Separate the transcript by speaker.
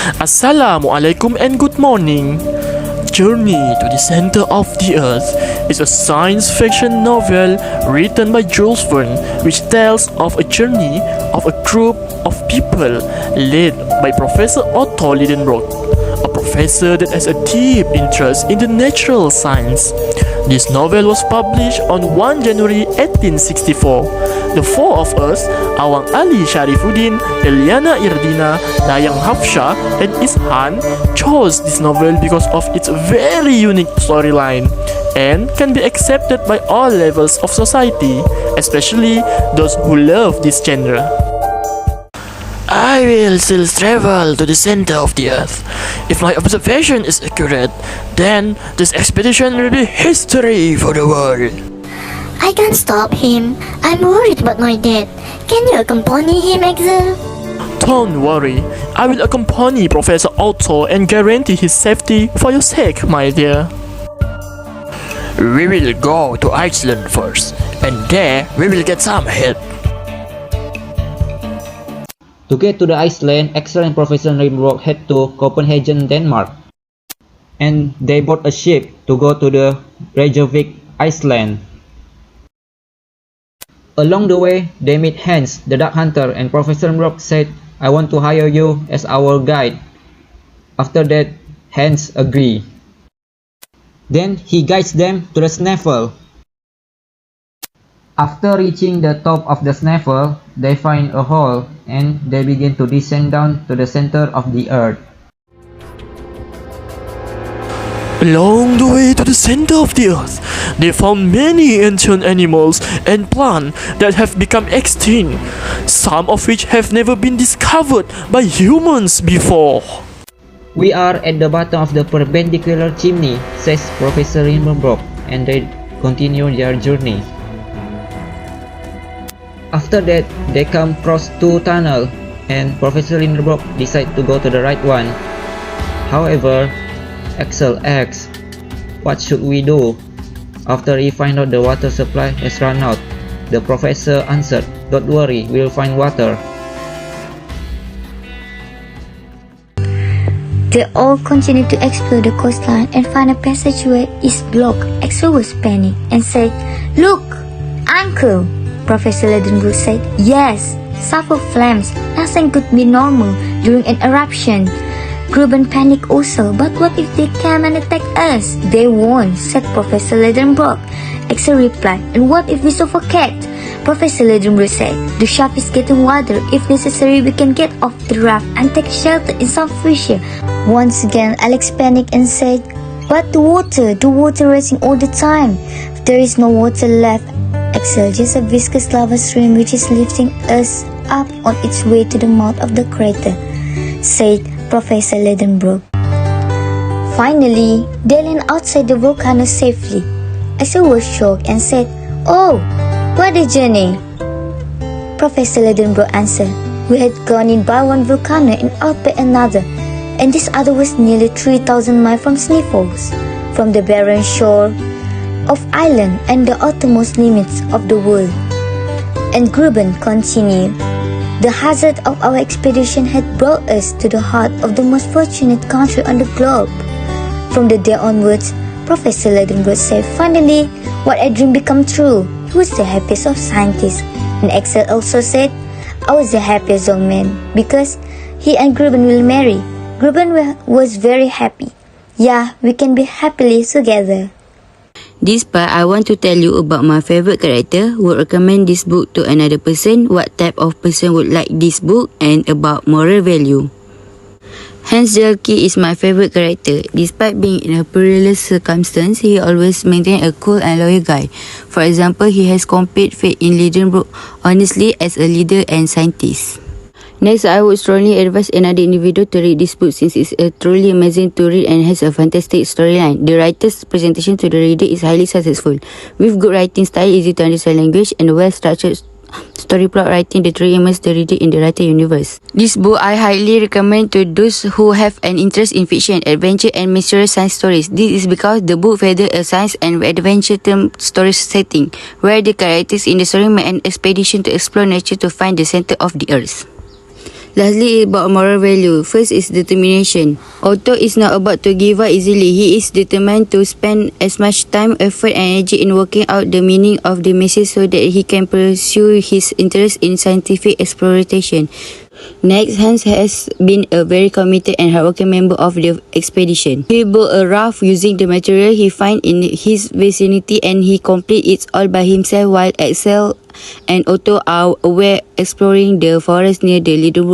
Speaker 1: Assalamualaikum and good morning. Journey to the Center of the Earth is a science fiction novel written by Jules Verne, which tells of a journey of a group of people led by Professor Otto Lidenbrock, a professor that has a deep interest in the natural science. This novel was published on 1 January 1864. The four of us, Awang Ali Sharifuddin, Eliana Irdina, Dayang Hafsha, and Ishan, chose this novel because of its very unique storyline and can be accepted by all levels of society, especially those who love this genre. I will still travel to the center of the earth. If my observation is accurate, then this expedition will be history for the world.
Speaker 2: I can't stop him. I'm worried about my dad. Can you accompany him, Axel?
Speaker 1: Don't worry, I will accompany Professor Otto and guarantee his safety for your sake, my dear. We will go to Iceland first, and there we will get some help.
Speaker 3: To get to the Iceland, Axel and Professor Lidenbrock head to Copenhagen, Denmark. And they board a ship to go to the Reykjavik, Iceland. Along the way, they meet Hans, the duck hunter, and Professor Lidenbrock said, "I want to hire you as our guide." After that, Hans agreed. Then he guides them to the Snaefell. After reaching the top of the Snaefell, they find a hole and they begin to descend down to the center of the earth.
Speaker 1: Along the way to the center of the earth, they found many ancient animals and plants that have become extinct, some of which have never been discovered by humans before.
Speaker 3: "We are at the bottom of the perpendicular chimney," says Professor Lidenbrock, and they continue their journey. After that, they come across two tunnels, and Professor Lidenbrock decides to go to the right one. However, Axel asks, "What should we do?" After he finds out the water supply has run out, the professor answered, "Don't worry, we'll find water."
Speaker 4: They all continue to explore the coastline and find a passageway is blocked. Axel was panicked and said, "Look, Uncle!" Professor Lidenbrock said, "Yes, sulfur flames. Nothing could be normal during an eruption." Gruben panicked also, "But what if they come and attack us?" "They won't," said Professor Lidenbrock. Axel replied, "And what if we suffocate?" Professor Lidenbrock said, "The shaft is getting wider. If necessary, we can get off the raft and take shelter in some fissure." Once again, Alex panicked and said, "But the water rising all the time. There is no water left, Axel, just a viscous lava stream which is lifting us up on its way to the mouth of the crater," said Professor Lidenbrock. Finally, they landed outside the volcano safely. Axel was shocked and said, "Oh, what a journey!" Professor Lidenbrock answered, "We had gone in by one volcano and out by another, and this other was nearly 3,000 miles from Snaefell, from the barren shore of Ireland and the uttermost limits of the world." And Gruben continued, "The hazard of our expedition had brought us to the heart of the most fortunate country on the globe." From the day onwards, Professor Lidenbrock said, "Finally, what I dreamed became true. He was the happiest of scientists." And Axel also said, "I was the happiest of men because he and Gruben will marry." Gruben was very happy. "Yeah, we can be happily together."
Speaker 5: This part, I want to tell you about my favorite character. Would recommend this book to another person. What type of person would like this book, and about moral value. Hans Zelke is my favorite character. Despite being in a perilous circumstance, he always maintained a cool and loyal guy. For example, he has complete faith in Lidenbrock honestly as a leader and scientist. Next, I would strongly advise another individual to read this book since it's truly amazing to read and has a fantastic storyline. The writer's presentation to the reader is highly successful. With good writing style, easy to understand language, and well-structured story plot writing, the truly immerse the reader in the writer universe. This book I highly recommend to those who have an interest in fiction, adventure, and mysterious science stories. This is because the book features a science and adventure theme story setting, where the characters in the story make an expedition to explore nature to find the center of the earth. Lastly, about moral value. First is determination. Otto is not about to give up easily. He is determined to spend as much time, effort and energy in working out the meaning of the message so that he can pursue his interest in scientific exploration. Next, Hans has been a very committed and hardworking member of the expedition. He built a raft using the material he find in his vicinity and he completed it all by himself while Axel and Otto are away exploring the forest near the Lindenwood